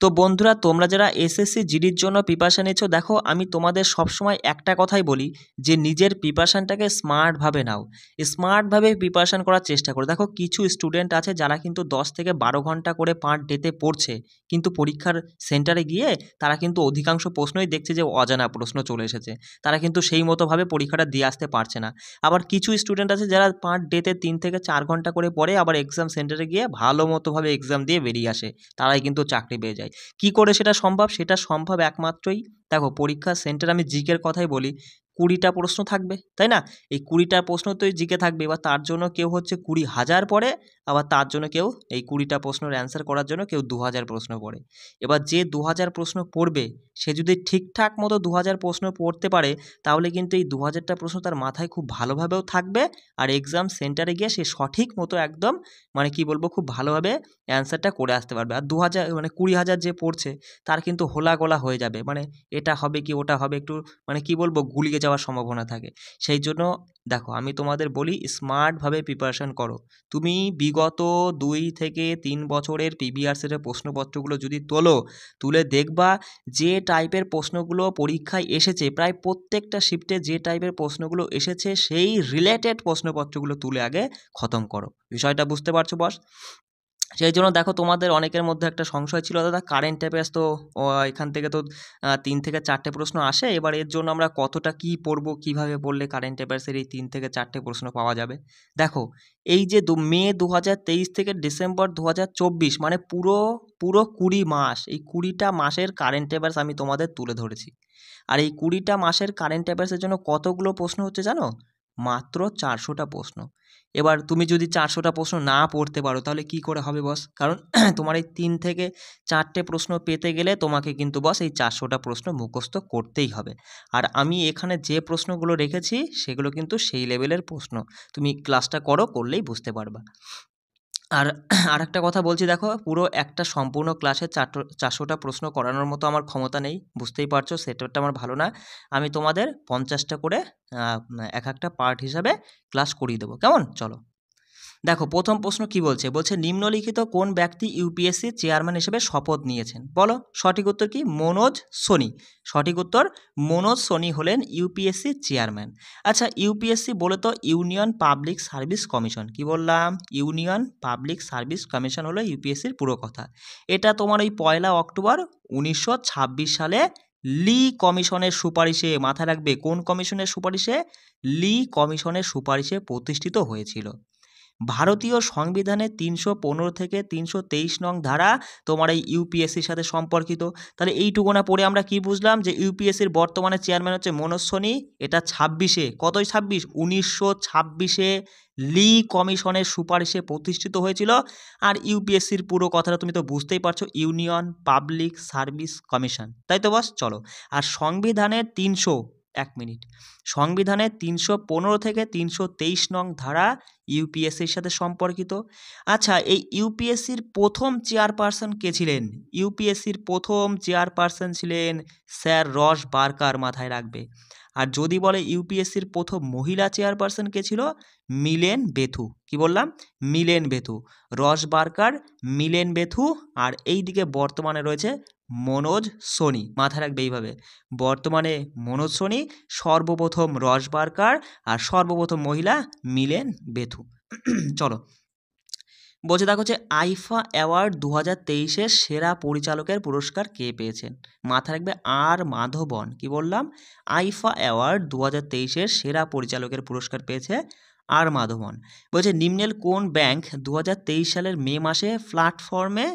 তো বন্ধুরা, তোমরা যারা এসএসসি জিডির জন্য প্রিপারেশন নিচ্ছ, দেখো আমি তোমাদের সবসময় একটা কথাই বলি যে নিজের প্রিপারেশনটাকে স্মার্টভাবে নাও, স্মার্টভাবে প্রিপারেশন করার চেষ্টা করো। দেখো কিছু স্টুডেন্ট আছে যারা কিন্তু 10 থেকে 12 ঘন্টা করে পার ডেতে পড়ছে, কিন্তু পরীক্ষার সেন্টারে গিয়ে তারা কিন্তু অধিকাংশ প্রশ্নই দেখছে যে অজানা প্রশ্ন চলে এসেছে, তারা কিন্তু সেই মতোভাবে পরীক্ষাটা দিয়ে আসতে পারছে না। আবার কিছু স্টুডেন্ট আছে যারা পার ডেতে 3 থেকে 4 ঘন্টা করে পড়ে, আবার এক্সাম সেন্টারে গিয়ে ভালো মতোভাবে এক্সাম দিয়ে বেরিয়ে আসে, তারাই কিন্তু চাকরি পেয়ে যায়। কি করে সেটা সম্ভব? সেটা সম্ভব একমাত্রই, দেখো পরীক্ষার সেন্টারে আমি জিকের কথাই বলি, 20টা প্রশ্ন থাকবে, তাই না? এই 20টা প্রশ্ন তো জিকে থাকবে। এবার তার জন্য কেউ হচ্ছে 20,000 পড়ে, আবার তার জন্য কেউ এই 20টা প্রশ্নের অ্যান্সার করার জন্য কেউ 2000 প্রশ্ন পড়ে। এবার যে 2000 প্রশ্ন পড়বে, সে যদি ঠিকঠাক মতো 2000 প্রশ্ন পড়তে পারে, তাহলে কিন্তু এই 2000টা প্রশ্ন তার মাথায় খুব ভালোভাবেও থাকবে, আর এক্সাম সেন্টারে গিয়ে সে সঠিক মতো একদম মানে কি বলবো, খুব ভালোভাবে অ্যান্সারটা করে আসতে পারবে। আর 2000 মানে 20,000 যে পড়ছে, তার কিন্তু হোলা গোলা হয়ে যাবে, মানে এটা হবে কি ওটা হবে, একটু মানে কি বলবো, গুলিয়ে যাওয়ার সম্ভাবনা থাকে। সেই জন্য দেখো আমি তোমাদের বলি স্মার্টভাবে প্রিপারেশন করো। তুমি বিগত 2 থেকে 3 বছরের প্রিভিয়াস ইয়ারের প্রশ্নপত্রগুলো যদি তুলে দেখবা, যে টাইপের প্রশ্নগুলো পরীক্ষায় এসেছে, প্রায় প্রত্যেকটা শিফটে যে টাইপের প্রশ্নগুলো এসেছে, সেই রিলেটেড প্রশ্নপত্রগুলো তুলে আগে খতম করো। বিষয়টা বুঝতে পারছো বস? সেই জন্য দেখো তোমাদের অনেকের মধ্যে একটা সংশয় ছিল, দাদা কারেন্ট অ্যাফেয়ার্স তো এখান থেকে তো 3 থেকে 4টে প্রশ্ন আসে, এবার এর জন্য আমরা কতটা কি পড়বো, কিভাবে পড়লে কারেন্ট অ্যাফেয়ার্সের এই 3 থেকে 4টে প্রশ্ন পাওয়া যাবে। দেখো এই যে মে 2023 থেকে ডিসেম্বর 2024, মানে পুরো পুরো 20 মাস, এই 20টা মাসের কারেন্ট অ্যাফেয়ার্স আমি তোমাদের তুলে ধরেছি। আর এই 20টা মাসের কারেন্ট অ্যাফেয়ার্সের জন্য কতগুলো প্রশ্ন হচ্ছে জানো? মাত্র 400টা প্রশ্ন। এবার তুমি যদি 400টা প্রশ্ন না পড়তে পারো, তাহলে কি করে হবে বস? কারণ তোমার এই 3 থেকে 4টে প্রশ্ন পেতে গেলে তোমাকে কিন্তু বস এই 400টা প্রশ্ন মুখস্থ করতেই হবে। আর আমি এখানে যে প্রশ্নগুলো রেখেছি সেগুলো কিন্তু সেই লেভেলের প্রশ্ন, তুমি ক্লাসটা করলেই বুঝতে পারবা। আর আরেকটা কথা বলছি, দেখো পুরো একটা সম্পূর্ণ ক্লাসে 400টা প্রশ্ন করানোর মতো আমার ক্ষমতা নেই, বুঝতেই পারছো, সেটারটা আমার ভালো না। আমি তোমাদের 50টা করে এক একটা পার্ট হিসাবে ক্লাস করিয়ে দেবো, কেমন? চলো দেখো প্রথম প্রশ্ন কি বলছে, নিম্নলিখিত কোন ব্যক্তি ইউপিএসসি চেয়ারম্যান হিসেবে শপথ নিয়েছেন? বলো সঠিক উত্তর কি? মনোজ সোনি। সঠিক উত্তর মনোজ সোনি হলেন ইউপিএসসি চেয়ারম্যান। আচ্ছা ইউপিএসসি বলে তো ইউনিয়ন পাবলিক সার্ভিস কমিশন, কি বললাম? ইউনিয়ন পাবলিক সার্ভিস কমিশন হলো ইউপিএসসির পুরো কথা। এটা তোমার ওই 1 অক্টোবর 1926 সালে লি কমিশনের সুপারিশে, মাথায় রাখবে কোন কমিশনের সুপারিশে? লি কমিশনের সুপারিশে প্রতিষ্ঠিত হয়েছিল। ভারতীয় সংবিধানের 315 থেকে 323 নং ধারা তোমার এই ইউপিএসসির সাথে সম্পর্কিত। তাহলে এইটুকুনা পড়ে আমরা কি বুঝলাম? যে ইউপিএসসির বর্তমানে চেয়ারম্যান হচ্ছে মনোজ সোনি। এটা 26-এ, কতই 26? 1926-এ লি কমিশনের সুপারিশে প্রতিষ্ঠিত হয়েছিল। আর ইউপিএসসির পুরো কথাটা তুমি তো বুঝতেই পারছো, ইউনিয়ন পাবলিক সার্ভিস কমিশন, তাই তো বস? চলো, আর সংবিধানের 315 থেকে 323 নং ধারা ইউপিএসসির সাথে সম্পর্কিত। আচ্ছা এই ইউপিএসসির প্রথম চেয়ারপারসন কে ছিলেন? ইউপিএসসির প্রথম চেয়ারপারসন ছিলেন স্যার রস বার্কার, মাথায় রাখবে। আর যদি বলে ইউপিএসসির প্রথম মহিলা চেয়ারপারসন কে ছিল? মিলেন বেথু। কি বললাম? মিলেন বেথু। রস বার্কার, মিলেন বেথু, আর এই দিকে বর্তমানে রয়েছে মনোজ সোনি, মাথায় রাখবে এইভাবে। বর্তমানে মনোজ সোনি, সর্বপ্রথম রস বার্কার, আর সর্বপ্রথম মহিলা মিলেন বেথু। চলো বলছে, দেখো হচ্ছে আইফা অ্যাওয়ার্ড 2023-এর সেরা পরিচালকের পুরস্কার কে পেয়েছেন? মাথায় রাখবে আর মাধবন। কি বললাম? আইফা অ্যাওয়ার্ড 2023-এর সেরা পরিচালকের পুরস্কার পেয়েছে আর মাধবন। বলছে নিম্নের কোন ব্যাংক 2023 সালের মে মাসে প্ল্যাটফর্মে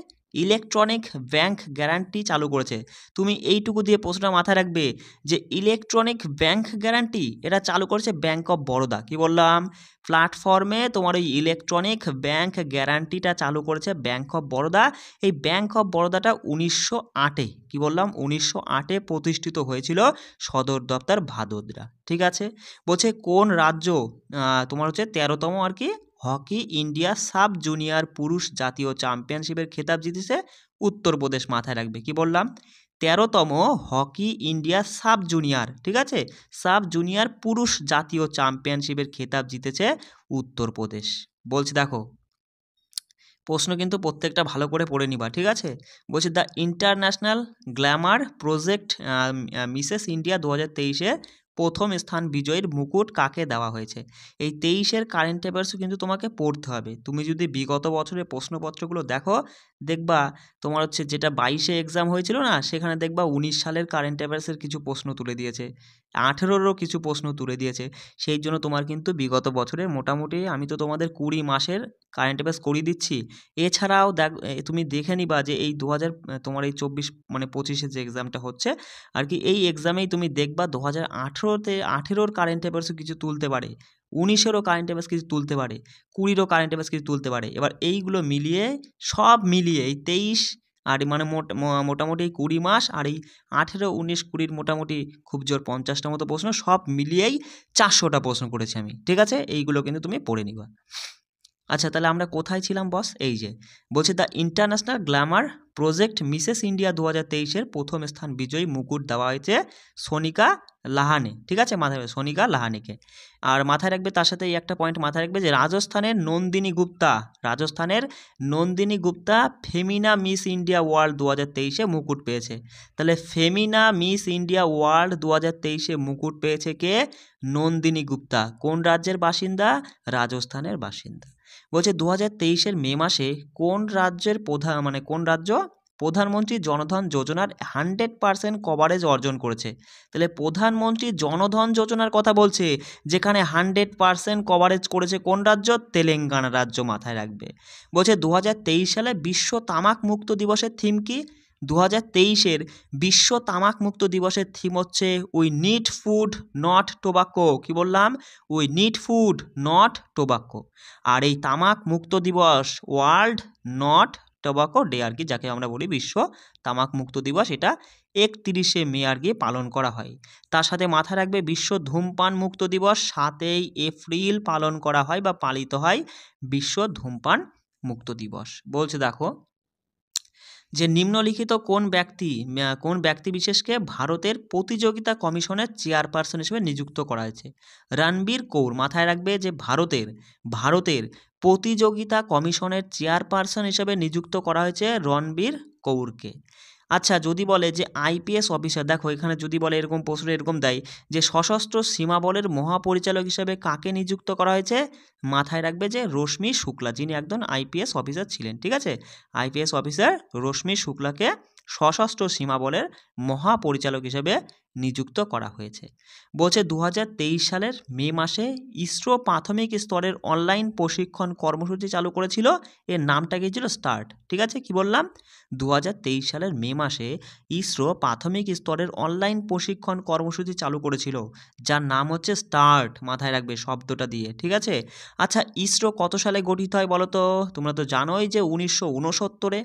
ইলেকট্রনিক ব্যাংক গ্যারান্টি চালু করেছে? তুমি এইটুকু দিয়ে প্রশ্নটা মাথায় রাখবে যে ইলেকট্রনিক ব্যাংক গ্যারান্টি এটা চালু করেছে ব্যাংক অফ বরোদা। কি বললাম? প্ল্যাটফর্মে তোমার ওই ইলেকট্রনিক ব্যাংক গ্যারান্টিটা চালু করেছে ব্যাংক অফ বরোদা। এই ব্যাংক অফ বরোদাটা 1908-এ, কি বললাম, 1908-এ প্রতিষ্ঠিত হয়েছিল, সদর দপ্তর ভাদোদরা। ঠিক আছে। বলছে কোন রাজ্য তোমার হচ্ছে 13তম আর কি হকি ইন্ডিয়া সাব জুনিয়র পুরুষ জাতীয় চ্যাম্পিয়নশিপের খেতাব জিতেছে? উত্তরপ্রদেশ, মাথায় রাখবে। কি বললাম? 13তম হকি ইন্ডিয়া সাব জুনিয়র, ঠিক আছে, সাব জুনিয়র পুরুষ জাতীয় চ্যাম্পিয়নশিপের খেতাব জিতেছে উত্তরপ্রদেশ। বলছি দেখো প্রশ্ন কিন্তু প্রত্যেকটা ভালো করে পড়ে নিবা, ঠিক আছে। বলছি the international glamour project Mrs India 2023-এ প্রথম স্থান বিজয়ীর মুকুট কাকে দেওয়া হয়েছে। এই 23-এর কারেন্ট অ্যাফেয়ার্সও কিন্তু তোমাকে পড়তে হবে। তুমি যদি বিগত বছরের প্রশ্নপত্রগুলো দেখো, দেখবা তোমার হচ্ছে যেটা 22-এ এক্সাম হয়েছিল না, সেখানে দেখবা 19 সালের কারেন্ট অ্যাফেয়ার্সের কিছু প্রশ্ন তুলে দিয়েছে, 18-রও কিছু প্রশ্ন তুলে দিয়েছে। সেই জন্য তোমার কিন্তু বিগত বছরের মোটামুটি আমি তো তোমাদের 20 মাসের কারেন্ট অ্যাফেয়ার্স করিয়ে দিচ্ছি। এছাড়াও তুমি দেখে নিবা যে এই 2000 তোমার এই 24 মানে 25-এ যে এক্সামটা হচ্ছে আর কি, এই এক্সামেই তুমি দেখবা 2018-তে 18-র কারেন্ট অ্যাফেয়ার্সও কিছু তুলতে পারে, 19-এরও কারেন্ট অ্যাফেয়ার্স কিছু তুলতে পারে, 20-রও কারেন্ট অ্যাফেয়ার্স কিছু তুলতে পারে। এবার এইগুলো মিলিয়ে সব মিলিয়ে এই 23 আর মানে মোটামুটি এই 20 মাস আর এই 18, 19, 20-র মোটামুটি খুব জোর 50টা মতো প্রশ্ন সব মিলিয়েই 400টা প্রশ্ন করেছি আমি, ঠিক আছে। এইগুলো কিন্তু তুমি পড়ে নিবা। আচ্ছা, তাহলে আমরা কোথায় ছিলাম বস? এই যে বলছে the international glamour project Mrs India 2023-এর প্রথম স্থান বিজয়ী মুকুট দেওয়া হয়েছে সোনিকা লাহানে, ঠিক আছে, মাথায় রাখবে সোনিকা লাহানিকে। আর মাথায় রাখবে তার সাথে এই একটা পয়েন্ট মাথায় রাখবে যে রাজস্থানের Nandini Gupta Femina Miss India World 2023-এ মুকুট পেয়েছে। তাহলে ফেমিনা মিস ইন্ডিয়া ওয়ার্ল্ড 2023-এ মুকুট পেয়েছে কে? নন্দিনী গুপ্তা। কোন রাজ্যের বাসিন্দা? রাজস্থানের বাসিন্দা। বলছে 2023-এর মে মাসে কোন রাজ্যের প্রধানমন্ত্রী জনধন যোজনার 100% কভারেজ অর্জন করেছে। তাহলে প্রধানমন্ত্রী জনধন যোজনার কথা বলছে, যেখানে 100% কভারেজ করেছে কোন রাজ্য? তেলেঙ্গানা রাজ্য, মাথায় রাখবে। বলছে 2023 সালে বিশ্ব তামাক মুক্ত দিবসের থিম কি? 2023-এর বিশ্ব তামাক মুক্ত দিবসের থিম হচ্ছে we need food not tobacco. কি বললাম? We need food not tobacco. আর এই তামাক মুক্ত দিবস ওয়ার্ল্ড নট টোবাকো ডে আর কি, যাকে আমরা বলি বিশ্ব তামাক মুক্ত দিবস, এটা 31শে মে আর কি পালন করা হয়। তার সাথে মাথায় রাখবে বিশ্ব ধূমপান মুক্ত দিবস 7ই এপ্রিল পালন করা হয় বা পালিত হয় বিশ্ব ধূমপান মুক্ত দিবস। বলছে দেখো যে নিম্নলিখিত কোন ব্যক্তি বিশেষকে ভারতের প্রতিযোগিতা কমিশনের চেয়ারপারসন হিসেবে নিযুক্ত করা হয়েছে? রণবীর কৌর। মাথায় রাখবে যে ভারতের প্রতিযোগিতা কমিশনের চেয়ারপারসন হিসেবে নিযুক্ত করা হয়েছে রণবীর কৌরকে। আচ্ছা, যদি বলে যে আইপিএস অফিসার, দেখো এখানে যদি বলে এরকম প্রশ্ন এরকম দেয় যে সশস্ত্র সীমা বলের মহাপরিচালক হিসেবে কাকে নিযুক্ত করা হয়েছে? মাথায় রাখবে যে রশ্মি শুক্লা, যিনি একজন আইপিএস অফিসার ছিলেন, ঠিক আছে। আইপিএস অফিসার রশ্মি শুক্লাকে সশস্ত্র সীমা বলের মহাপরিচালক হিসেবে নিযুক্ত করা হয়েছে। বলছে 2023 সালের মে মাসে ইসরো প্রাথমিক স্তরের অনলাইন প্রশিক্ষণ কর্মসূচি চালু করেছিল, এর নামটা কি ছিল? স্টার্ট, ঠিক আছে। কি বললাম? 2023 সালের মে মাসে ইসরো প্রাথমিক স্তরের অনলাইন প্রশিক্ষণ কর্মসূচি চালু করেছিল, যার নাম হচ্ছে স্টার্ট, মাথায় রাখবে শব্দটা দিয়ে, ঠিক আছে। আচ্ছা, ইসরো কত সালে গঠিত হয় বলো তো? তোমরা তো জানোই যে 1969-এ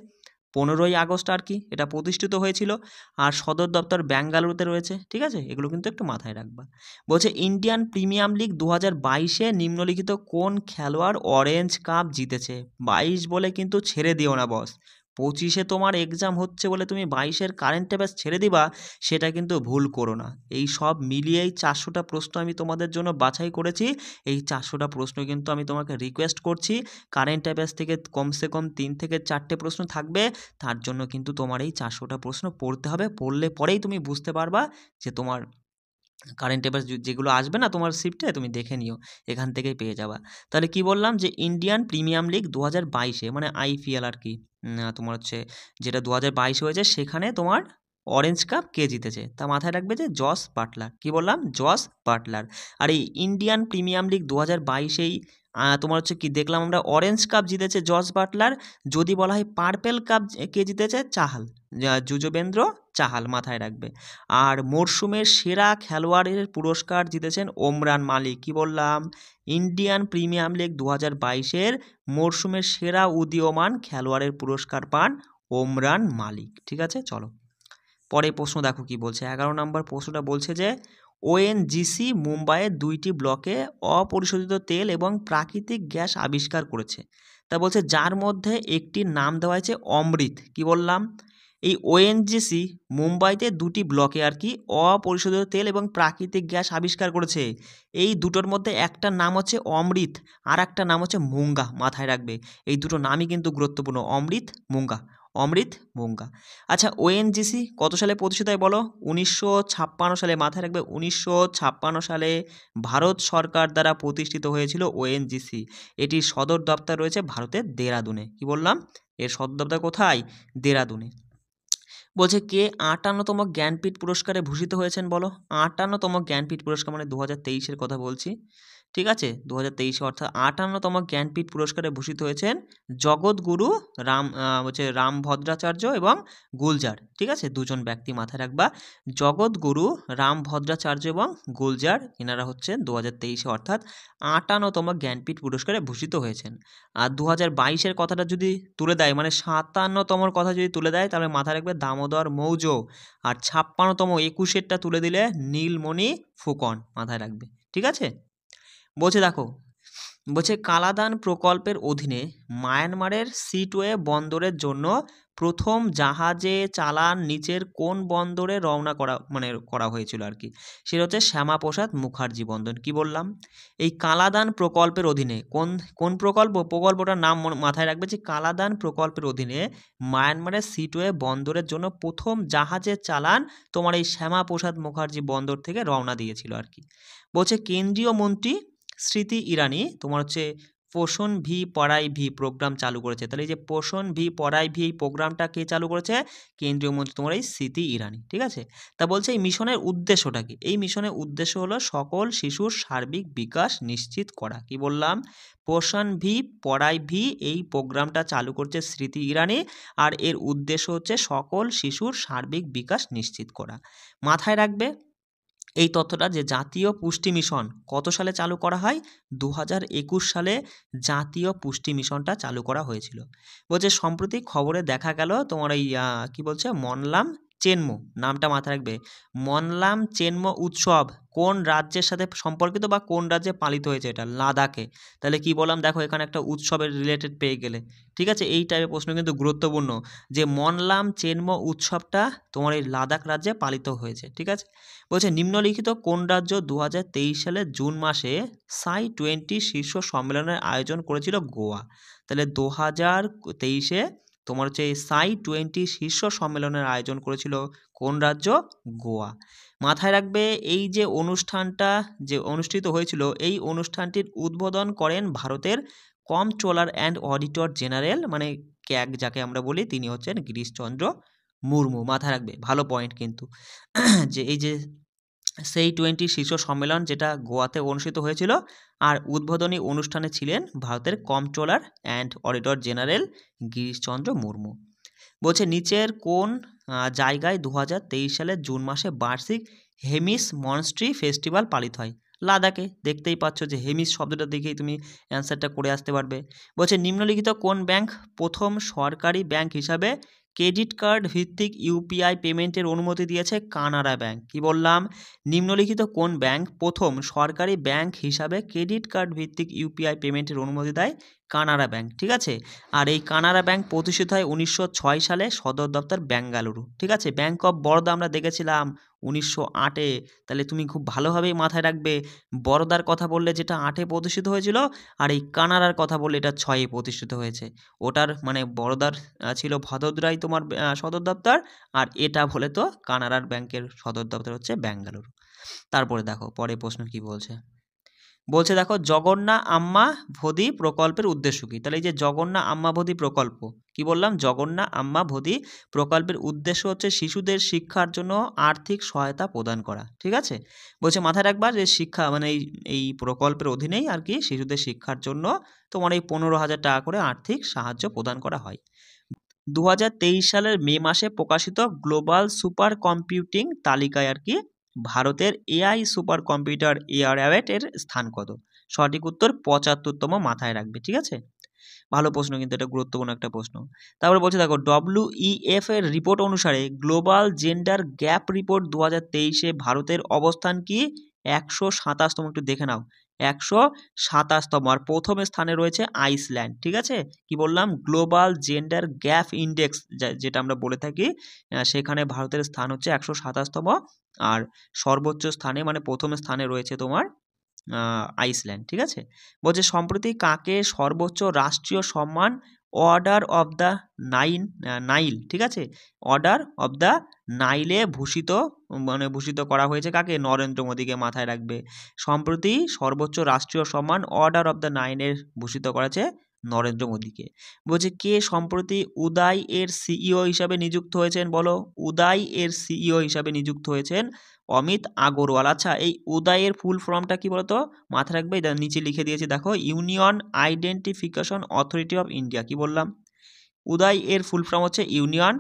15ই আগস্ট আর কি এটা প্রতিষ্ঠিত হয়েছিল। আর সদর দপ্তর বেঙ্গালুরুতে রয়েছে, ঠিক আছে। এগুলো কিন্তু একটু মাথায় রাখবা। বলছে ইন্ডিয়ান প্রিমিয়ার লিগ 2022-এ নিম্নলিখিত কোন খেলোয়াড় অরেঞ্জ কাপ জিতেছে? 22 বলে কিন্তু ছেড়ে দিও না বস। 25-এ তোমার এক্সাম হচ্ছে বলে তুমি 22-এর কারেন্ট অ্যাফেয়ার্স ছেড়ে দিবা, সেটা কিন্তু ভুল করো না। এই সব মিলিয়েই 400টা প্রশ্ন আমি তোমাদের জন্য বাছাই করেছি। এই 400টা প্রশ্ন কিন্তু আমি তোমাকে রিকোয়েস্ট করছি, কারেন্ট অ্যাফেয়ার্স থেকে কমসে কম 3 থেকে 4টে প্রশ্ন থাকবে। তার জন্য কিন্তু তোমার এই 400টা প্রশ্ন পড়তে হবে। পড়লে পরেই তুমি বুঝতে পারবা যে তোমার কারেন্ট অ্যাফেয়ার্স যেগুলো আসবে না তোমার শিফটে, তুমি দেখে নিও, এখান থেকেই পেয়ে যাবা। তাহলে কি বললাম যে ইন্ডিয়ান প্রিমিয়ার লিগ 2022-এ মানে আইপিএল আর কি, তোমার হচ্ছে যেটা 2022 হয়েছে, সেখানে তোমার অরেঞ্জ কাপ কে জিতেছে? তা মাথায় রাখবে যে জস বাটলার। কি বললাম? Jos Buttler. আর এই ইন্ডিয়ান প্রিমিয়ার লিগ 2022-এই তোমার হচ্ছে কি দেখলাম আমরা, অরেঞ্জ কাপ জিতেছে জস বাটলার। যদি বলা হয় পার্পেল কাপ কে জিতেছে? যুজবেন্দ্র চাহাল, মাথায় রাখবে। আর মরশুমের সেরা খেলোয়াড়ের পুরস্কার জিতেছেন ওমরান মালিক। কি বললাম? ইন্ডিয়ান প্রিমিয়ার লিগ 2022-এর মরশুমের সেরা উদীয়মান খেলোয়াড়ের পুরস্কার পান ওমরান মালিক, ঠিক আছে। চলো পরে প্রশ্ন দেখো কি বলছে। 11 নম্বর প্রশ্নটা বলছে যে ওএনজিসি মুম্বাইয়ের 2টি ব্লকে অপরিশোধিত তেল এবং প্রাকৃতিক গ্যাস আবিষ্কার করেছে। তা বলছে যার মধ্যে একটির নাম দেওয়া হয়েছে অমৃত। কি বললাম? এই ওএনজিসি মুম্বাইতে দুটি ব্লকে আর কি অপরিশোধিত তেল এবং প্রাকৃতিক গ্যাস আবিষ্কার করেছে। এই দুটোর মধ্যে একটা নাম হচ্ছে অমৃত আর একটা নাম হচ্ছে মুঙ্গা, মাথায় রাখবে। এই দুটো নামই কিন্তু গুরুত্বপূর্ণ, অমৃত মুঙ্গা, অমৃত মুঙ্গা। আচ্ছা, ওএনজিসি কত সালে প্রতিষ্ঠিত হয় বলো? 1956 সালে, মাথায় রাখবে 1956 সালে ভারত সরকার দ্বারা প্রতিষ্ঠিত হয়েছিল ওএনজিসি। এটির সদর দপ্তর রয়েছে ভারতের দেরাদুনে। কি বললাম? এর সদর দপ্তর কোথায়? দেরাদুনে। বলছে কে 58তম জ্ঞানপীঠ পুরস্কারে ভূষিত হয়েছেন বলো? 58তম জ্ঞানপীঠ পুরস্কার মানে 2023-এর কথা বলছি, ঠিক আছে? 2023 অর্থাৎ 58তম জ্ঞানপীঠ পুরস্কারে ভূষিত হয়েছেন জগৎগুরু রামভদ্রাচার্য এবং গুলজার, ঠিক আছে? দুজন ব্যক্তি মাথায় রাখবা, জগৎগুরু রামভদ্রাচার্য এবং গুলজার, এনারা হচ্ছেন 2023-এ অর্থাৎ 58তম জ্ঞানপীঠ পুরস্কারে ভূষিত হয়েছেন। আর 2022-এর কথাটা যদি তুলে দেয়, মানে 57তমর কথা যদি তুলে দেয়, তাহলে মাথায় রাখবে দামোদর মৌজ, আর 56তম 21-এরটা তুলে দিলে নীলমণি ফুকন, মাথায় রাখবে, ঠিক আছে? বলছে দেখো, বলছে কালাদান প্রকল্পের অধীনে মায়ানমারের সিটওয়ে বন্দরের জন্য প্রথম জাহাজে চালান নিচের কোন বন্দরে রওনা করা হয়েছিল আর কি? সেটা হচ্ছে শ্যামাপ্রসাদ মুখার্জি বন্দর। কি বললাম? এই কালাদান প্রকল্পের অধীনে কোন প্রকল্পটার নাম মাথায় রাখবে, যে কালাদান প্রকল্পের অধীনে মায়ানমারের সিটওয়ে বন্দরের জন্য প্রথম জাহাজের চালান তোমার এই শ্যামাপ্রসাদ মুখার্জি বন্দর থেকে রওনা দিয়েছিল আর কি। বলছে কেন্দ্রীয় মন্ত্রী স্মৃতি ইরানি তোমার হচ্ছে পোষণ ভি পড়াই ভি প্রোগ্রাম চালু করেছে। তাহলে এই যে পোষণ ভি পড়াই ভি এই প্রোগ্রামটা কে চালু করেছে? কেন্দ্রীয় মন্ত্রী তোমার এই স্মৃতি ইরানি, ঠিক আছে? তা বলছে এই মিশনের উদ্দেশ্যটা কি? এই মিশনের উদ্দেশ্য হলো সকল শিশুর সার্বিক বিকাশ নিশ্চিত করা। কি বললাম? পোষণ ভি পড়াই ভি এই প্রোগ্রামটা চালু করছে স্মৃতি ইরানি, আর এর উদ্দেশ্য হচ্ছে সকল শিশুর সার্বিক বিকাশ নিশ্চিত করা। মাথায় রাখবে এই তথ্যটা, যে জাতীয় পুষ্টি মিশন কত সালে চালু করা হয়? 2021 সালে জাতীয় পুষ্টি মিশনটা চালু করা হয়েছিল। বলছে সম্প্রতি খবরে দেখা গেল তোমার এই কি বলছে, মনলাম চেনমো, নামটা মাথায় রাখবে। মনলাম চেনমো উৎসব কোন রাজ্যের সাথে সম্পর্কিত বা কোন রাজ্যে পালিত হয়েছে? এটা লাদাখে। তাহলে কি বললাম, দেখো এখানে একটা উৎসবের রিলেটেড পেয়ে গেলে, ঠিক আছে? এই টাইপের প্রশ্ন কিন্তু গুরুত্বপূর্ণ, যে মনলাম চেনমো উৎসবটা তোমার এই লাদাখ রাজ্যে পালিত হয়েছে, ঠিক আছে? বলছে নিম্নলিখিত কোন রাজ্য 2023 সালের জুন মাসে সাই-20 শীর্ষ সম্মেলনের আয়োজন করেছিল? গোয়া। তাহলে 2023-এ তোমার হচ্ছে এই সাই-20 শীর্ষ সম্মেলনের আয়োজন করেছিল কোন রাজ্য? গোয়া। মাথায় রাখবে এই যে অনুষ্ঠানটা যে অনুষ্ঠিত হয়েছিল, এই অনুষ্ঠানটির উদ্বোধন করেন ভারতের কম্পট্রোলার অ্যান্ড অডিটর জেনারেল, মানে ক্যাগ যাকে আমরা বলি, তিনি হচ্ছেন গিরিশচন্দ্র মুর্মু। মাথায় রাখবে, ভালো পয়েন্ট কিন্তু। যে এই যে সেই 20 শীর্ষ সম্মেলন যেটা গোয়াতে অনুষ্ঠিত হয়েছিল, আর উদ্বোধনী অনুষ্ঠানে ছিলেন ভারতের comptroller and auditor general Girishchandra Murmu. বলছে নিচের কোন জায়গায় 2023 সালের জুন মাসে বার্ষিক হেমিস মনস্ট্রি ফেস্টিভ্যাল পালিত হয়? লাদাখে। দেখতেই পাচ্ছ যে হেমিস শব্দটা দেখেই তুমি অ্যান্সারটা করে আসতে পারবে। বলছে নিম্নলিখিত কোন ব্যাংক প্রথম সরকারি ব্যাংক হিসাবে ক্রেডিট কার্ড ভিত্তিক ইউপিআই পেমেন্টের অনুমতি দিয়েছে? কানাড়া ব্যাংক। কি বললাম? নিম্নলিখিত কোন ব্যাংক প্রথম সরকারি ব্যাংক হিসাবে ক্রেডিট কার্ড ভিত্তিক ইউপিআই পেমেন্টের অনুমতি দেয়? কানাড়া ব্যাংক, ঠিক আছে? আর এই কানাড়া ব্যাংক প্রতিষ্ঠিত হয় 1906 সালে, সদর দপ্তর বেঙ্গালুরু, ঠিক আছে? ব্যাংক অফ বরোদা আমরা দেখেছিলাম 1908-এ। তাহলে তুমি খুব ভালোভাবেই মাথায় রাখবে, বরোদার কথা বললে যেটা 8-এ প্রতিষ্ঠিত হয়েছিল, আর এই কানাড়ার কথা বললে এটা 6-এ প্রতিষ্ঠিত হয়েছে। ওটার মানে বরোদার ছিল ভদোদরাই তোমার সদর দপ্তর, আর এটা বলে তো কানাড়ার ব্যাংকের সদর দপ্তর হচ্ছে বেঙ্গালুরু। তারপরে দেখো পরে প্রশ্ন কি বলছে। বলছে দেখো জগন্না আম্মা ভোদি প্রকল্পের উদ্দেশ্য কী? তাহলে এই যে জগন্না আম্মা ভোদি প্রকল্প, কি বললাম? জগন্না আম্মা ভোদি প্রকল্পের উদ্দেশ্য হচ্ছে শিশুদের শিক্ষার জন্য আর্থিক সহায়তা প্রদান করা, ঠিক আছে? বলছে মাথায় রাখবা যে শিক্ষা মানে এই প্রকল্পের অধীনেই আর কি শিশুদের শিক্ষার জন্য তোমার এই 15,000 টাকা করে আর্থিক সাহায্য প্রদান করা হয়। 2023 সালের মে মাসে প্রকাশিত গ্লোবাল সুপার কম্পিউটিং তালিকায় আর কি ভারতের এআই সুপার কম্পিউটার এয়ারওয়েট এর স্থান কত? সঠিক উত্তর 75তম, মাথায় রাখবে, ঠিক আছে? ভালো প্রশ্ন কিন্তু, এটা গুরুত্বপূর্ণ একটা প্রশ্ন। তারপরে বলছে দেখো WEF এর রিপোর্ট অনুসারে গ্লোবাল জেন্ডার গ্যাপ রিপোর্ট 2023-এ ভারতের অবস্থান কি? 127তম, একটু দেখে নাও। 127তম। আর প্রথম স্থানে রয়েছে আইসল্যান্ড। ঠিক আছে, কি বললাম, গ্লোবাল জেন্ডার গ্যাপ ইন্ডেক্স যেটা আমরা বলে থাকি, সেখানে ভারতের স্থান হচ্ছে 127তম। আর সর্বোচ্চ স্থানে মানে প্রথম স্থানে রয়েছে তোমার আইসল্যান্ড। ঠিক আছে, বলছে সম্প্রতি কাকে সর্বোচ্চ রাষ্ট্রীয় সম্মান অর্ডার অফ দ্য নাইল, ঠিক আছে, অর্ডার অফ দ্য নাইলে ভূষিত করা হয়েছে কাকে? নরেন্দ্র মোদীকে, মাথায় রাখবে। সম্প্রতি সর্বোচ্চ রাষ্ট্রীয় সম্মান অর্ডার অফ দ্য নাইনের ভূষিত করেছে নরেন্দ্র মোদীকে। বলছে কে সম্প্রতি উদয় এর সিইও হিসাবে নিযুক্ত হয়েছেন? বলো, উদয় এর সিইও হিসাবে নিযুক্ত হয়েছেন অমিত আগরওয়াল। আচ্ছা, এই উদয়ের ফুল ফর্মটা কি বলতো? মাথায় রাখবে, এটা নিচে লিখে দিয়েছি দেখো, union identification authority of India. কি বললাম? উদয় এর ফুল ফর্ম হচ্ছে union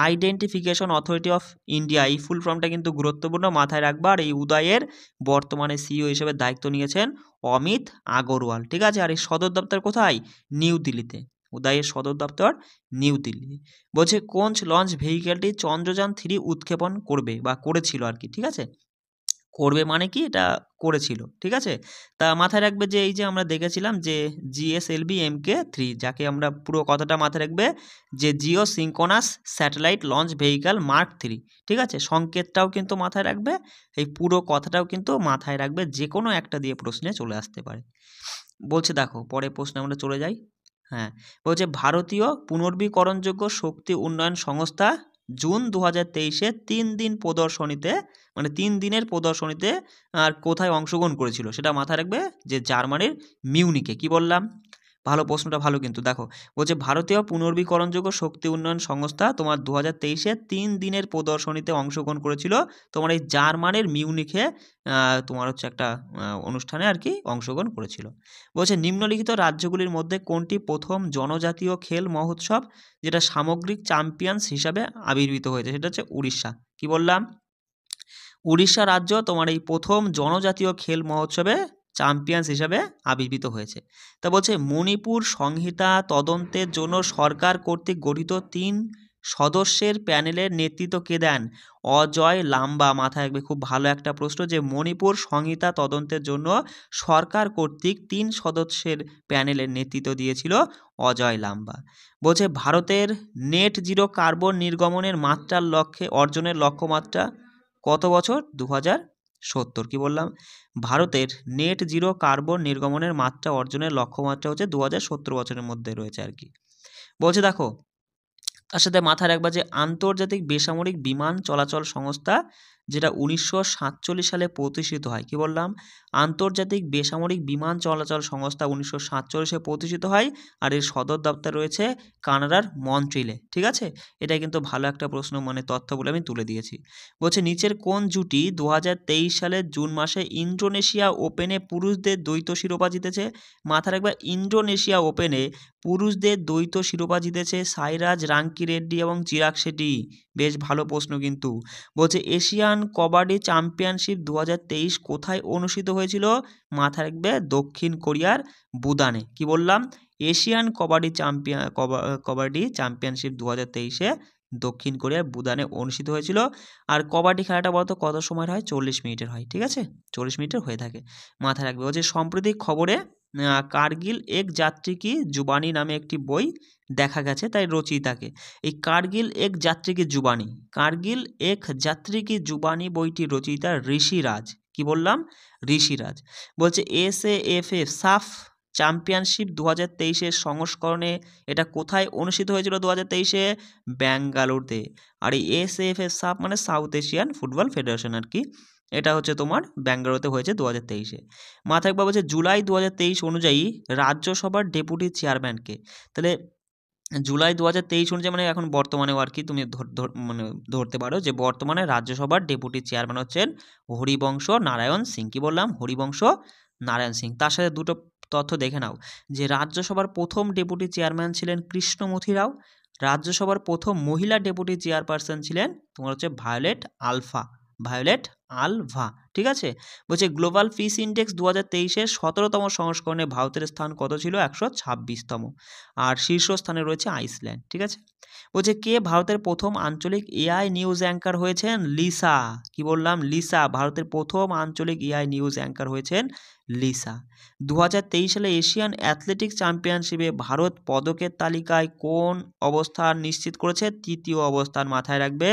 identification authority of India. এই ফুল ফর্মটা কিন্তু গুরুত্বপূর্ণ, মাথায় রাখবা। আর এই উদয়ের বর্তমানে সিইও হিসেবে দায়িত্ব নিয়েছেন অমিত আগরওয়াল। ঠিক আছে, আর এই সদর দপ্তর কোথায়? নিউ দিল্লিতে। উদয়ের সদর দপ্তর নিউ দিল্লি। বলছে কোন লঞ্চ ভেহিকেলটি চন্দ্রযান-3 উৎক্ষেপণ করবে বা করেছিল আর কি। ঠিক আছে, করবে মানে কি, এটা করেছিল। ঠিক আছে, তা মাথায় রাখবে যে এই যে আমরা দেখেছিলাম যে GSLV Mk3, যাকে আমরা পুরো কথাটা মাথায় রাখবে যে Jio synchronous satellite launch vehicle mark 3। ঠিক আছে, সংকেতটাও কিন্তু মাথায় রাখবে, এই পুরো কথাটাও কিন্তু মাথায় রাখবে, যে কোনো একটা দিয়ে প্রশ্নে চলে আসতে পারে। বলছে দেখো, পরে প্রশ্নে আমরা চলে যাই। হ্যাঁ, বলছে ভারতীয় পুনর্বীকরণযোগ্য শক্তি উন্নয়ন সংস্থা জুন 2023-এ 3 দিন প্রদর্শনীতে, মানে 3 দিনের প্রদর্শনীতে আর কোথায় অংশগ্রহণ করেছিল? সেটা মাথায় রাখবে যে জার্মানির মিউনিকে। কি বললাম? ভালো, প্রশ্নটা ভালো কিন্তু। দেখো, বলছে ভারতীয় পুনর্বীকরণযোগ্য শক্তি উন্নয়ন সংস্থা তোমার 2023-এ 3 দিনের প্রদর্শনীতে অংশগ্রহণ করেছিল তোমার এই জার্মানির মিউনিখে, তোমার হচ্ছে একটা অনুষ্ঠানে আর কি অংশগ্রহণ করেছিল। বলছে নিম্নলিখিত রাজ্যগুলির মধ্যে কোনটি প্রথম জনজাতীয় খেল মহোৎসব যেটা সামগ্রিক চ্যাম্পিয়ন্স হিসাবে আবির্ভূত হয়েছে? সেটা হচ্ছে উড়িষ্যা। কি বললাম? উড়িষ্যা রাজ্য তোমার এই প্রথম জনজাতীয় খেল মহোৎসবে চ্যাম্পিয়ন্স হিসাবে আবির্ভূত হয়েছে। তা বলছে মণিপুর সংহিতা তদন্তের জন্য সরকার কর্তৃক গঠিত 3 সদস্যের প্যানেলের নেতৃত্ব কে দেন? অজয় লাম্বা। মাথায় রাখবে, খুব ভালো একটা প্রশ্ন, যে মণিপুর সংহিতা তদন্তের জন্য সরকার কর্তৃক 3 সদস্যের প্যানেলের নেতৃত্ব দিয়েছিল অজয় লাম্বা। বলছে ভারতের নেট জিরো কার্বন নির্গমনের মাত্রার অর্জনের লক্ষ্যমাত্রা কত বছর? 2070। কি বললাম? ভারতের নেট জিরো কার্বন নির্গমনের মাত্রা অর্জনের লক্ষ্যমাত্রা হচ্ছে 2070 বছরের মধ্যে রয়েছে আর কি। বলছে দেখো, তার সাথে মাথায় রাখবা যে আন্তর্জাতিক বেসামরিক বিমান চলাচল সংস্থা যেটা 1947 সালে প্রতিষ্ঠিত হয়। কি বললাম? আন্তর্জাতিক বেসামরিক বিমান চলাচল সংস্থা 1947-এ প্রতিষ্ঠিত হয়, আর এর সদর দপ্তর রয়েছে কানাডার মন্ট্রিলে। ঠিক আছে, এটা কিন্তু ভালো একটা প্রশ্ন, মানে তথ্য বলে আমি তুলে দিয়েছি। বলছে নিচের কোন জুটি 2023 সালের জুন মাসে ইন্দোনেশিয়া ওপেনে পুরুষদের দ্বৈত শিরোপা জিতেছে? মাথায় রাখবা, ইন্দোনেশিয়া ওপেনে পুরুষদের দ্বৈত শিরোপা জিতেছে সাইরাজ রাঙ্কিরেড্ডি এবং চিরাগ শেট্টি। বেশ ভালো প্রশ্ন কিন্তু। বলছে এশিয়ান কবাডি চ্যাম্পিয়নশিপ 2023 কোথায় অনুষ্ঠিত হয়েছিল? মাথায় রাখবে দক্ষিণ কোরিয়ার বুদানে। কি বললাম? এশিয়ান কবাডি চ্যাম্পিয়নশিপ 2023-এ দক্ষিণ কোরিয়ার বুদানে অনুষ্ঠিত হয়েছিল। আর কবাডি খেলাটা বলতো কত সময়ের হয়? 40 মিনিটের হয়। ঠিক আছে, 40 মিনিটের হয়ে থাকে, মাথায় রাখবে। বলছে সাম্প্রতিক খবরে কার্গিল এক যাত্রী কি জুবানি নামে একটি বই দেখা গেছে, তাই রচয়িতাকে। এই কার্গিল এক যাত্রী কি জুবানি বইটি রচয়িতা ঋষিরাজ। কি বললাম? ঋষিরাজ। বলছে SAFF সাফ চ্যাম্পিয়নশিপ 2023-এর সংস্করণে এটা কোথায় অনুষ্ঠিত হয়েছিল? 2023-এ ব্যাঙ্গালোরতে। আর এই SAFF সাফ মানে সাউথ এশিয়ান ফুটবল ফেডারেশন আর কি, এটা হচ্ছে তোমার ব্যাঙ্গালোরতে হয়েছে 2023-এ। মাথায় রাখবা, বলছে জুলাই 2023 অনুযায়ী রাজ্যসভার ডেপুটি চেয়ারম্যানকে। তাহলে জুলাই 2023 অনুযায়ী মানে এখন বর্তমানেও আর কি তুমি মানে ধরতে পারো যে বর্তমানে রাজ্যসভার ডেপুটি চেয়ারম্যান হচ্ছেন হরিবংশ নারায়ণ সিং। কি বললাম? হরিবংশ নারায়ণ সিং। তার সাথে দুটো তথ্য দেখে নাও, যে রাজ্যসভার প্রথম ডেপুটি চেয়ারম্যান ছিলেন কৃষ্ণমূর্তি রাও, রাজ্যসভার প্রথম মহিলা ডেপুটি চেয়ারপারসন ছিলেন তোমার হচ্ছে ভায়োলেট আলভা। ঠিক আছে, বলছে গ্লোবাল পিস ইন্ডেক্স 2023-এর 17তম সংস্করণে ভারতের স্থান কত ছিল? 126তম। আর শীর্ষস্থানে রয়েছে আইসল্যান্ড। ঠিক আছে, বলছে কে ভারতের প্রথম আঞ্চলিক এআই নিউজ অ্যাঙ্কার হয়েছেন? লিসা। কি বললাম? লিসা ভারতের প্রথম আঞ্চলিক এআই নিউজ অ্যাঙ্কার হয়েছেন লিসা। 2023 সালে এশিয়ান অ্যাথলেটিক্স চ্যাম্পিয়নশিপে ভারত পদকের তালিকায় কোন অবস্থান নিশ্চিত করেছে? 3য় অবস্থান। মাথায় রাখবে,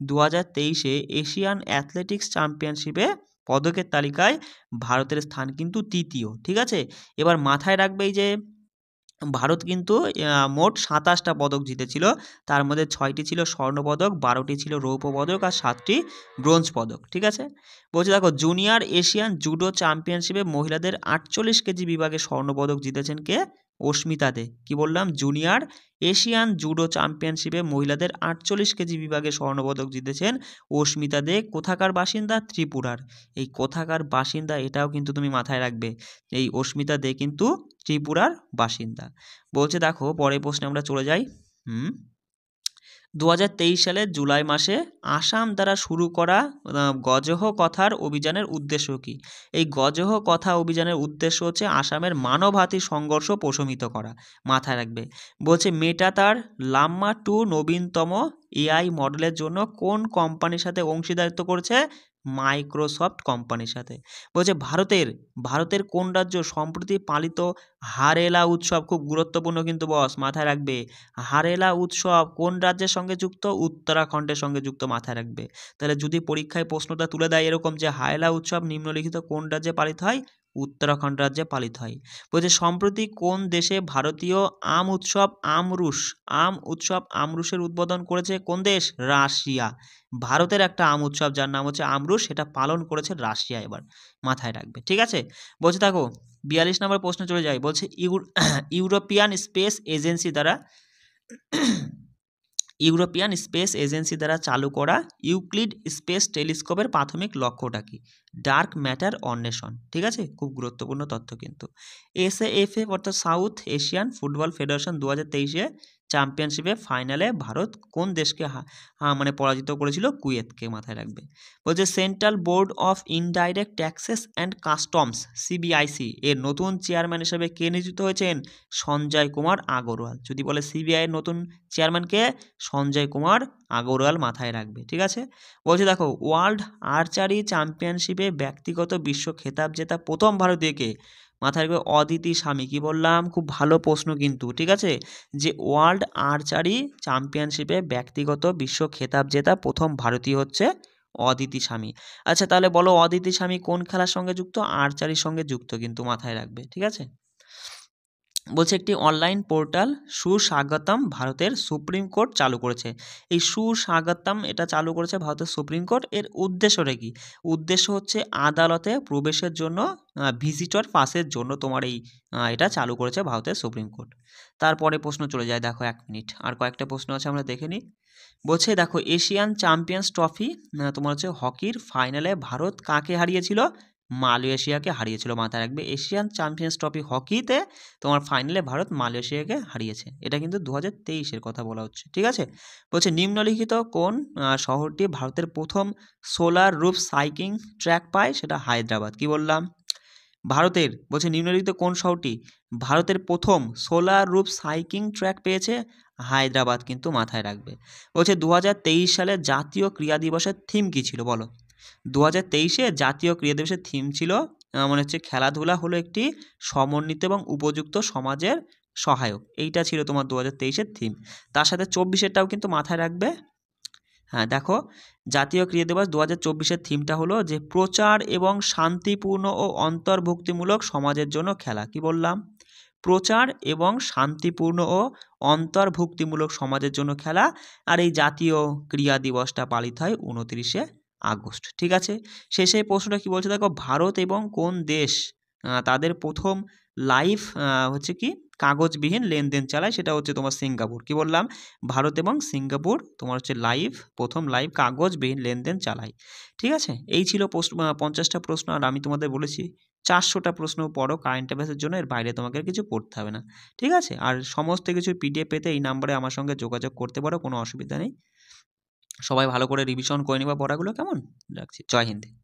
2023-এ এশিয়ান অ্যাথলেটিক্স চ্যাম্পিয়নশিপে পদকের তালিকায় ভারতের স্থান কিন্তু 3য়। ঠিক আছে, এবার মাথায় রাখবে এই যে ভারত কিন্তু মোট 27টা পদক জিতেছিল, তার মধ্যে 6টি ছিল স্বর্ণপদক, 12টি ছিল রৌপ্য পদক আর 7টি ব্রোঞ্জ পদক। ঠিক আছে, বলছে দেখো জুনিয়র এশিয়ান জুডো চ্যাম্পিয়নশিপে মহিলাদের 48 কেজি বিভাগে স্বর্ণপদক জিতেছেন কে? অস্মিতা দে। কি বললাম? জুনিয়র এশিয়ান জুডো চ্যাম্পিয়নশিপে মহিলাদের 48 কেজি বিভাগে স্বর্ণপদক জিতেছেন অস্মিতা দে। কোথাকার বাসিন্দা? ত্রিপুরার। এই কোথাকার বাসিন্দা এটাও কিন্তু তুমি মাথায় রাখবে, এই অস্মিতা দে কিন্তু ত্রিপুরার বাসিন্দা। বলছে দেখো পরের প্রশ্নে আমরা চলে যাই। 2023 সালের জুলাই মাসে আসাম দ্বারা শুরু করা গজহ কথার অভিযানের উদ্দেশ্য কি? এই গজহ কথা অভিযানের উদ্দেশ্য হচ্ছে আসামের মানবহাতি সংঘর্ষ প্রশমিত করা। মাথায় রাখবে, বলছে মেটা তার লাম্মা 2 নবীনতম এআই মডেলের জন্য কোন কোম্পানির সাথে অংশীদারিত্ব করেছে? মাইক্রোসফট কোম্পানির সাথে। বলছে ভারতের কোন রাজ্য সম্প্রতি পালিত হারেলা উৎসব, খুব গুরুত্বপূর্ণ কিন্তু বস, মাথায় রাখবে, হারেলা উৎসব কোন রাজ্যের সঙ্গে যুক্ত? উত্তরাখণ্ডের সঙ্গে যুক্ত। মাথায় রাখবে, তাহলে যদি পরীক্ষায় প্রশ্নটা তুলে দেয় এরকম যে হারেলা উৎসব নিম্নলিখিত কোন রাজ্যে পালিত হয়? উত্তরাখণ্ড রাজ্যে পালিত হয়। বলছে সম্প্রতি কোন দেশে ভারতীয় আম উৎসব আমরুসের উদ্বোধন করেছে? কোন দেশ? রাশিয়া। ভারতের একটা আম উৎসব যার নাম হচ্ছে আমরুস, সেটা পালন করেছে রাশিয়া। এবার মাথায় রাখবে। ঠিক আছে, বলছে দেখো 42 নম্বর প্রশ্নে চলে যায়। বলছে ইউরোপিয়ান স্পেস এজেন্সি দ্বারা চালু করা ইউক্লিড স্পেস টেলিস্কোপের প্রাথমিক লক্ষ্যটা কি? ডার্ক ম্যাটার অন্বেষণ। ঠিক আছে, খুব গুরুত্বপূর্ণ তথ্য কিন্তু। এসএএফএ অর্থাৎ সাউথ এশিয়ান ফুটবল ফেডারেশন 2023-এ চ্যাম্পিয়নশিপে ফাইনালে ভারত কোন দেশকে মানে পরাজিত করেছিল? কুয়েতকে। মাথায় রাখবে। বলছে central board of indirect taxes and customs CBIC এর নতুন চেয়ারম্যান হিসেবে কে নিযুক্ত হয়েছেন? সঞ্জয় কুমার আগরওয়াল। যদি বলে সিবিআই এর নতুন চেয়ারম্যানকে? সঞ্জয় কুমার আগরওয়াল। মাথায় রাখবে। ঠিক আছে, বলছে দেখো ওয়ার্ল্ড আর্চারি চ্যাম্পিয়নশিপে ব্যক্তিগত বিশ্ব খেতাব জেতা প্রথম ভারতীয়কে? মাথায় রাখবে, অদিতি স্বামী। কি বললাম? খুব ভালো প্রশ্ন কিন্তু। ঠিক আছে, যে ওয়ার্ল্ড আর্চারি চ্যাম্পিয়নশিপে ব্যক্তিগত বিশ্ব খেতাব জেতা প্রথম ভারতীয় হচ্ছে অদিতি স্বামী। আচ্ছা তাহলে বলো অদিতি স্বামী কোন খেলার সঙ্গে যুক্ত? আর্চারির সঙ্গে যুক্ত কিন্তু। মাথায় রাখবে। ঠিক আছে, বলছে একটি অনলাইন পোর্টাল সুস্বাগতম ভারতের সুপ্রিম কোর্ট চালু করেছে। এই সুস্বাগতম এটা চালু করেছে ভারতের সুপ্রিম কোর্ট। এর উদ্দেশ্যটা কি? উদ্দেশ্য হচ্ছে আদালতে প্রবেশের জন্য ভিজিটর পাসের জন্য তোমার এই এটা চালু করেছে ভারতের সুপ্রিম কোর্ট। তারপরে প্রশ্ন চলে যায়, দেখো 1 মিনিট আর কয়েকটা প্রশ্ন আছে আমরা দেখে নিই। বলছে দেখো এশিয়ান চ্যাম্পিয়ন্স ট্রফি তোমার হচ্ছে হকির ফাইনালে ভারত কাকে হারিয়েছিল? মালয়েশিয়াকে হারিয়েছিল। মাথায় রাখবে, এশিয়ান চ্যাম্পিয়ন্স ট্রফি হকিতে তোমার ফাইনালে ভারত মালয়েশিয়াকে হারিয়েছে। এটা কিন্তু 2023-এর কথা বলা হচ্ছে। ঠিক আছে, বলছে নিম্নলিখিত কোন শহরটি ভারতের প্রথম সোলার রুফ সাইক্লিং ট্র্যাক পায়? সেটা হায়দ্রাবাদ। কি বললাম? ভারতের, বলছে নিম্নলিখিত কোন শহরটি ভারতের প্রথম সোলার রুফ সাইক্লিং ট্র্যাক পেয়েছে? হায়দ্রাবাদ কিন্তু। মাথায় রাখবে। বলছে 2023 সালে জাতীয় ক্রীড়া দিবসের থিম কী ছিল? বলো। 2023-এ জাতীয় ক্রীড়া দিবসের থিম ছিল মনে হচ্ছে খেলাধুলা হলো একটি সমন্বিত এবং উপযুক্ত সমাজের সহায়ক। এইটা ছিল তোমার 2023-এর থিম। তার সাথে 24-এরটাও কিন্তু মাথায় রাখবে। হ্যাঁ দেখো, জাতীয় ক্রীড়া দিবস 2024-এর থিমটা হলো যে প্রচার এবং শান্তিপূর্ণ ও অন্তর্ভুক্তিমূলক সমাজের জন্য খেলা। কি বললাম? প্রচার এবং শান্তিপূর্ণ ও অন্তর্ভুক্তিমূলক সমাজের জন্য খেলা। আর এই জাতীয় ক্রীড়া দিবসটা পালিত হয় 29শে আগস্ট। ঠিক আছে, শেষে প্রশ্নটা কি বলছে দেখো, ভারত এবং কোন দেশ তাদের প্রথম লাইভ হচ্ছে কি কাগজবিহীন লেনদেন চালায়? সেটা হচ্ছে তোমার সিঙ্গাপুর। কি বললাম? ভারত এবং সিঙ্গাপুর তোমার হচ্ছে প্রথম লাইভ কাগজবিহীন লেনদেন চালায়। ঠিক আছে, এই ছিল 50টা প্রশ্ন। আর আমি তোমাদের বলেছি 400টা প্রশ্ন পড়ো কারেন্ট অ্যাফেয়ার্সের জন্য, এর বাইরে তোমাকে কিছু পড়তে হবে না। ঠিক আছে, আর সমস্ত কিছু পিডিএফ পেতে এই নাম্বারে আমার সঙ্গে যোগাযোগ করতে পারো, কোনো অসুবিধা নেই। সবাই ভালো করে রিভিশন করে নিবা পড়াগুলো, কেমন? রাখছি। জয় হিন্দ।